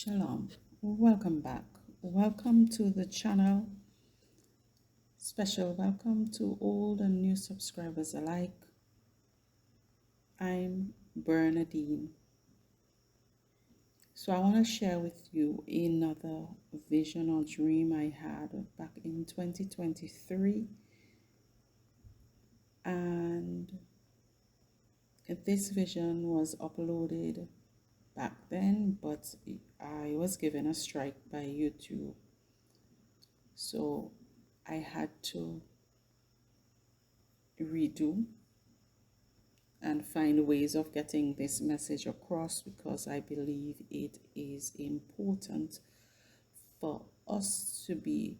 Shalom, welcome back. Welcome to the channel. Special welcome to old and new subscribers alike. I'm Bernadine. So I want to share with you another vision or dream I had back in 2023. And this vision was uploaded back then, but I was given a strike by YouTube. So I had to redo and find ways of getting this message across, because I believe it is important for us to be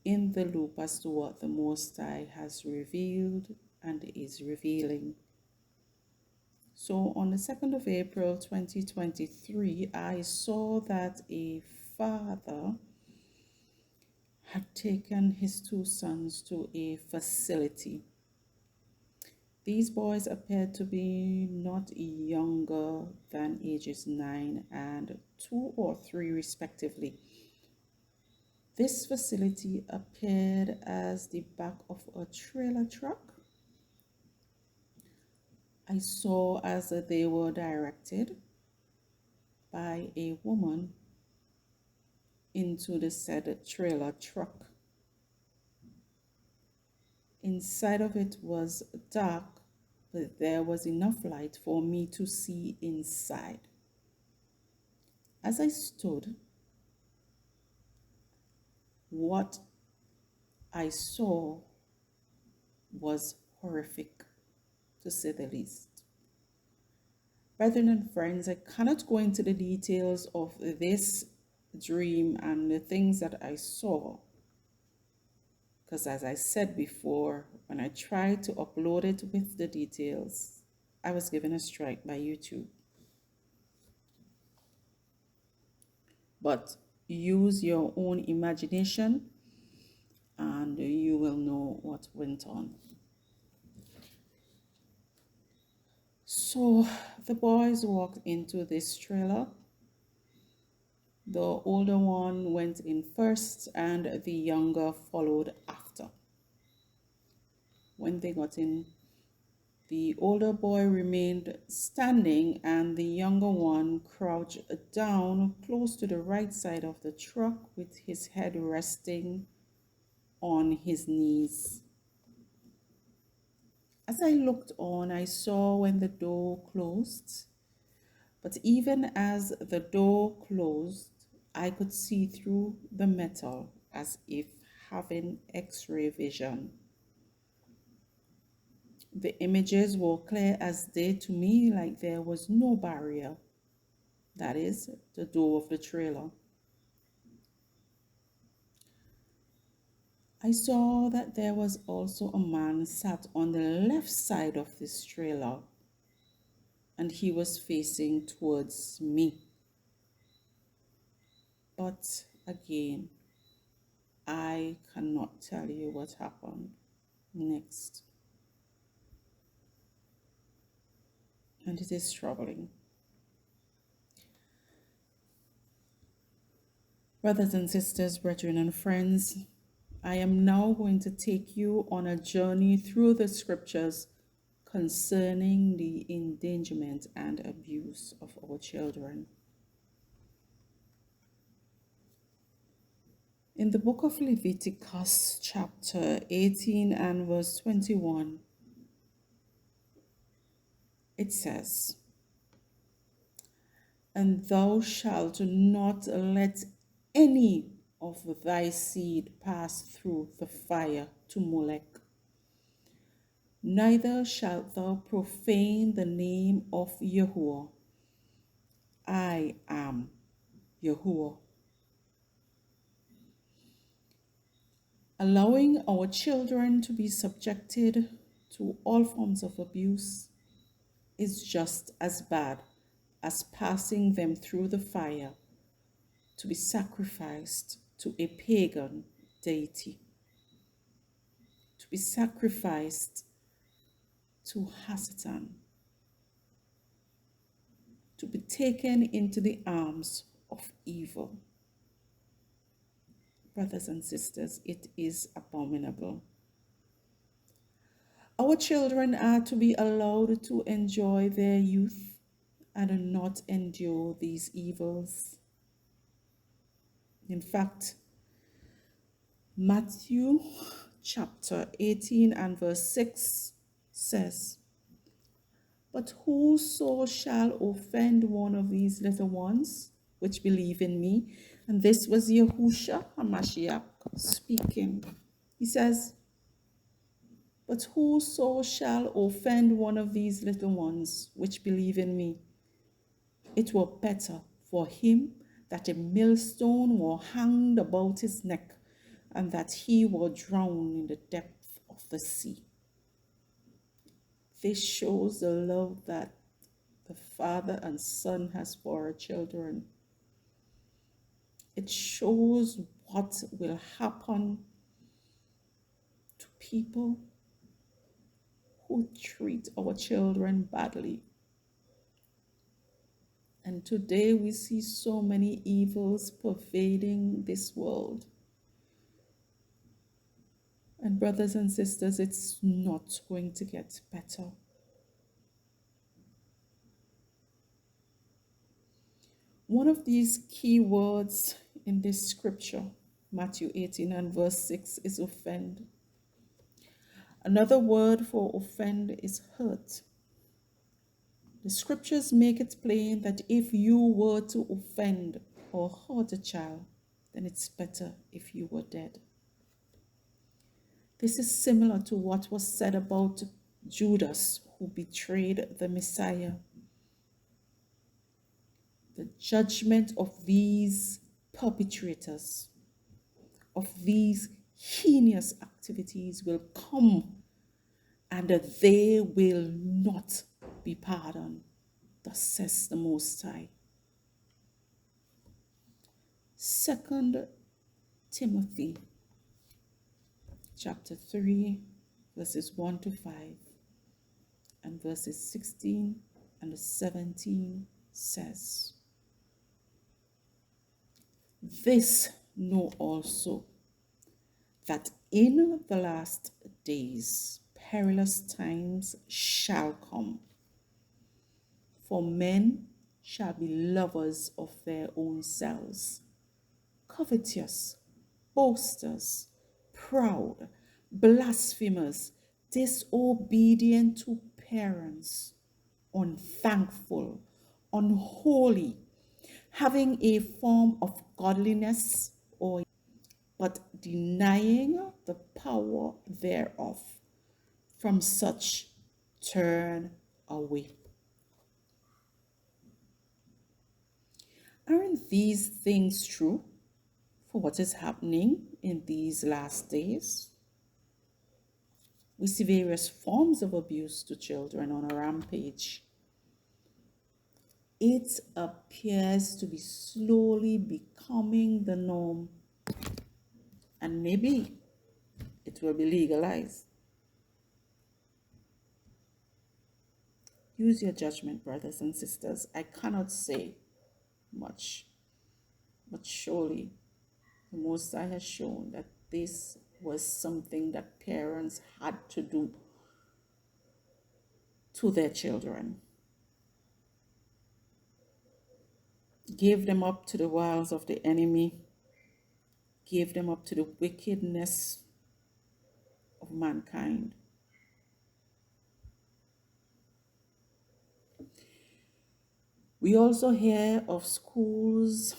in the loop as to what the Most High has revealed and is revealing. So on the 2nd of April 2023, I saw that a father had taken his two sons to a facility. These boys appeared to be not younger than ages 9 and 2 or 3 respectively. This facility appeared as the back of a trailer truck. I saw as they were directed by a woman into the said trailer truck. Inside of it was dark, but there was enough light for me to see inside. As I stood, what I saw was horrific, to say the least. Brethren and friends, I cannot go into the details of this dream and the things that I saw, because as I said before, when I tried to upload it with the details, I was given a strike by YouTube. But use your own imagination and you will know what went on. So the boys walked into this trailer. The older one went in first and the younger followed after. When they got in, the older boy remained standing and the younger one crouched down close to the right side of the truck with his head resting on his knees. As I looked on, I saw when the door closed, but even as the door closed, I could see through the metal as if having X-ray vision. The images were clear as day to me, like there was no barrier. That is, the door of the trailer. I saw that there was also a man sat on the left side of this trailer, and he was facing towards me. But again, I cannot tell you what happened next. And it is troubling. Brothers and sisters, brethren and friends, I am now going to take you on a journey through the scriptures concerning the endangerment and abuse of our children. In the book of Leviticus, chapter 18 and verse 21, it says, "And thou shalt not let any of thy seed pass through the fire to Molech, neither shalt thou profane the name of Yahuwah. I am Yahuwah." Allowing our children to be subjected to all forms of abuse is just as bad as passing them through the fire to be sacrificed to a pagan deity, to be sacrificed to Hasatan, to be taken into the arms evil. Brothers and sisters, it is abominable. Our children are to be allowed to enjoy their youth and not endure these evils. In fact, Matthew chapter 18 and verse 6 says, "But whoso shall offend one of these little ones which believe in me," and this was Yahushua HaMashiach speaking. He says, "But whoso shall offend one of these little ones which believe in me, it were better for him that a millstone were hanged about his neck, and that he were drowned in the depth of the sea." This shows the love that the Father and Son has for our children. It shows what will happen to people who treat our children badly. And today we see so many evils pervading this world. And brothers and sisters, it's not going to get better. One of these key words in this scripture, Matthew 18 and verse 6, is offend. Another word for offend is hurt. The scriptures make it plain that if you were to offend or hurt a child, then it's better if you were dead. This is similar to what was said about Judas, who betrayed the Messiah. The judgment of these perpetrators of these heinous activities will come, and that they will not be pardoned. Thus says the Most High. 2 Timothy chapter 3, verses 1 to 5, and verses 16 and 17 says, "This know also, that in the last days perilous times shall come. For men shall be lovers of their own selves, covetous, boasters, proud, blasphemers, disobedient to parents, unthankful, unholy, having a form of godliness, but denying the power thereof. From such turn away." Aren't these things true for what is happening in these last days? We see various forms of abuse to children on a rampage. It appears to be slowly becoming the norm, and maybe it will be legalized. Use your judgment, brothers and sisters. I cannot say much, but surely the Most High has shown that this was something that parents had to do to their children. Give them up to the wiles of the enemy. Give them up to the wickedness of mankind. We also hear of schools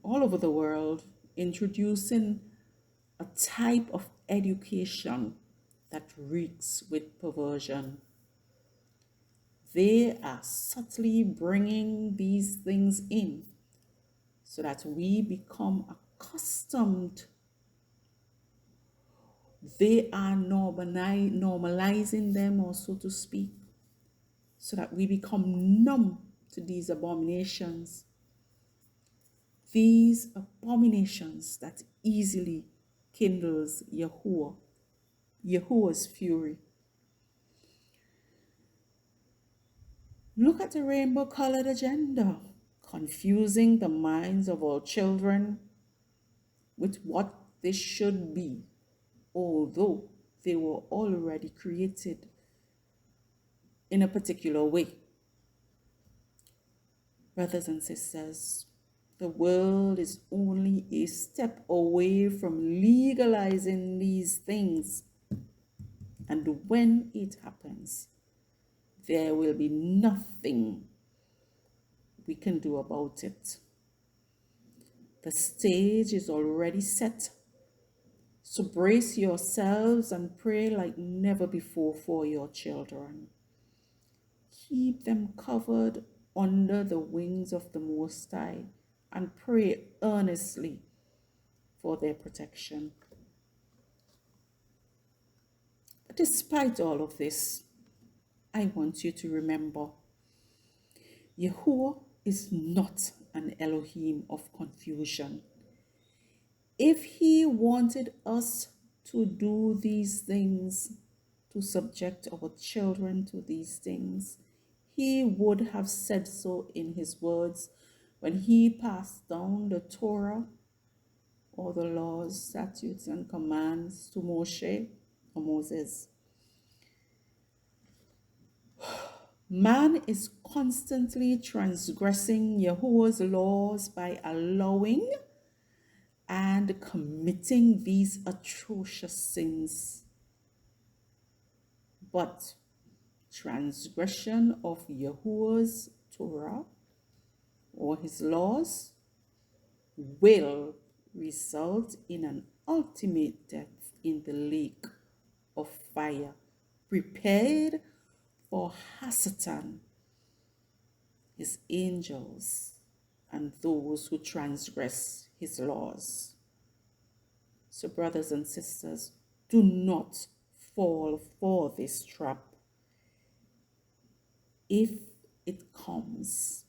all over the world introducing a type of education that reeks with perversion. They are subtly bringing these things in so that we become accustomed. They are normalizing them, or so to speak, so that we become numb to these abominations. These abominations that easily kindles Yahuwah's fury. Look at the rainbow-colored agenda confusing the minds of our children with what they should be, although they were already created in a particular way. Brothers and sisters, the world is only a step away from legalizing these things. And when it happens, there will be nothing we can do about it. The stage is already set. So brace yourselves and pray like never before for your children. Keep them covered under the wings of the Most High and pray earnestly for their protection. But despite all of this, I want you to remember, Yahuwah is not an Elohim of confusion. If he wanted us to do these things, to subject our children to these things, he would have said so in his words when he passed down the Torah or the laws, statutes, and commands to Moshe or Moses. Man is constantly transgressing Yahuwah's laws by allowing and committing these atrocious sins. But transgression of Yahuwah's Torah or his laws will result in an ultimate death in the lake of fire prepared for Hasatan, his angels, and those who transgress his laws. So, brothers and sisters, do not fall for this trap if it comes.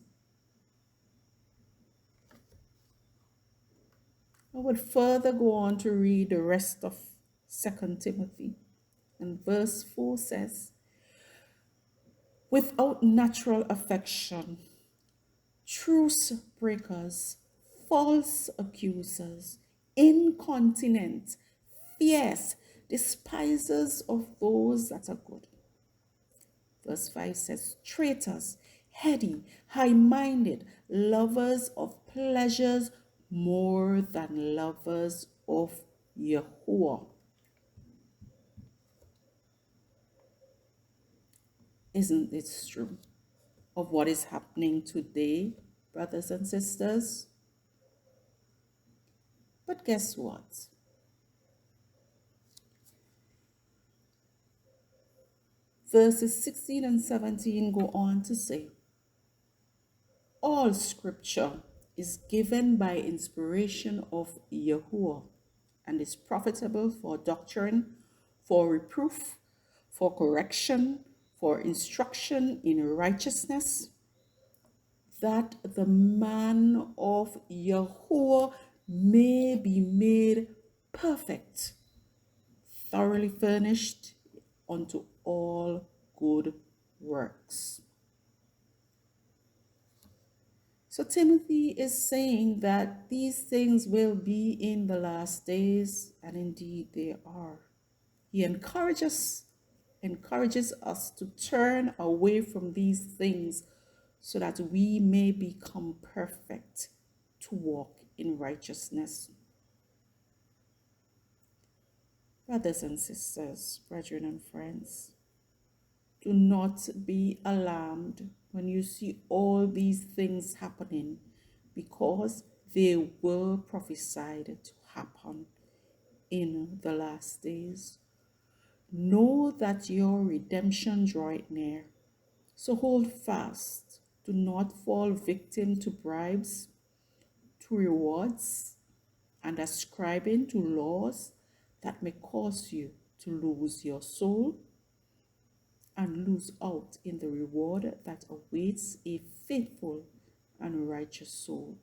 I would further go on to read the rest of 2 Timothy. And verse 4 says, without natural affection, truce breakers, false accusers, incontinent, fierce, despisers of those that are good. Verse 5 says, traitors, heady, high-minded, lovers of pleasures more than lovers of Yahuwah. Isn't this true of what is happening today, brothers and sisters? But guess what? Verses 16 and 17 go on to say, all scripture is given by inspiration of Yahuwah and is profitable for doctrine, for reproof, for correction, for instruction in righteousness, that the man of Yahuwah may be made perfect, thoroughly furnished unto all good works. So Timothy is saying that these things will be in the last days, and indeed they are. He encourages us to turn away from these things so that we may become perfect to walk in righteousness. Brothers and sisters, brethren and friends, do not be alarmed when you see all these things happening, because they were prophesied to happen in the last days. Know that your redemption draweth near. So hold fast. Do not fall victim to bribes, to rewards, and ascribing to laws that may cause you to lose your soul and lose out in the reward that awaits a faithful and righteous soul.